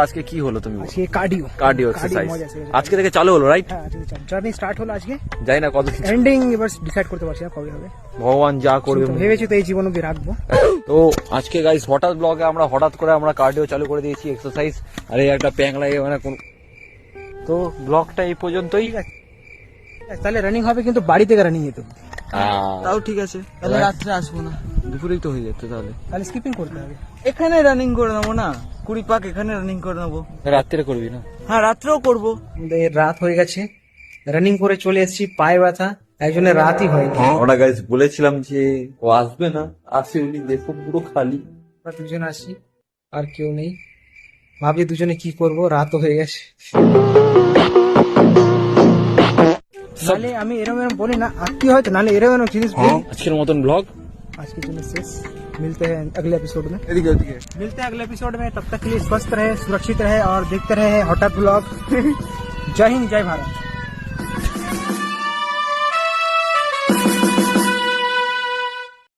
আজকে কি হলো তুমি? আজকে কার্ডিও কার্ডিও এক্সারসাইজ আজকে থেকে চালু হলো, রাইট? হ্যাঁ, জার্নি স্টার্ট হলো আজকে। যাই না কত এন্ডিং এবার ডিসাইড করতে পারছি না কবে হবে, ভগবান যা করবে। ভেবেছি তো এই জীবন অব্দি রাখবো। তো আজকে গাইস হঠাৎ ব্লগে আমরা হঠাৎ করে আমরা কার্ডিও চালু করে দিয়েছি, এক্সারসাইজ। আর এই একটা প্যাং লাগে মানে কোন। তো ব্লগটা এই পর্যন্তই। তাহলে রানিং হবে কিন্তু বাড়ি থেকে রানিং যেতে হবে। তাও ঠিক আছে, তাহলে রাত্রে আসবো না, দুপুরেই তো হয়ে যেত। তাহলে তাহলে স্কিপিং করতে হবে। এখানে রানিং করে নেবো না, 20 পাক এখানে রানিং করে নেবো। রাত্রে করবি না? হ্যাঁ, রাত্রেও করবো। রাত হয়ে গেছে, রানিং করে চলে এসেছি, পায়ে ব্যথা, একজনের রাতই হয়নি। আমরা গাইস বলেছিলাম যে ও আসবে না, আসে উনি, দেখো পুরো খালি। আমরা দুজন আসি, আর কেউ নেই। ভাবছি দুজনে কি করব, রাতও হয়ে গেছে। নালে আমি এরকম বলি না, আত্মীয় হয়তো, নালে এরকম জিনিস বলি। আজকের মতন ব্লগ আজকের জন্য শেষ। मिलते हैं अगले एपिसोड में। मिलते हैं अगले एपिसोड में, तब तक के लिए स्वस्थ रहे, सुरक्षित रहे और देखते रहे हॉट ब्लॉग। जय हिंद, जय भारत।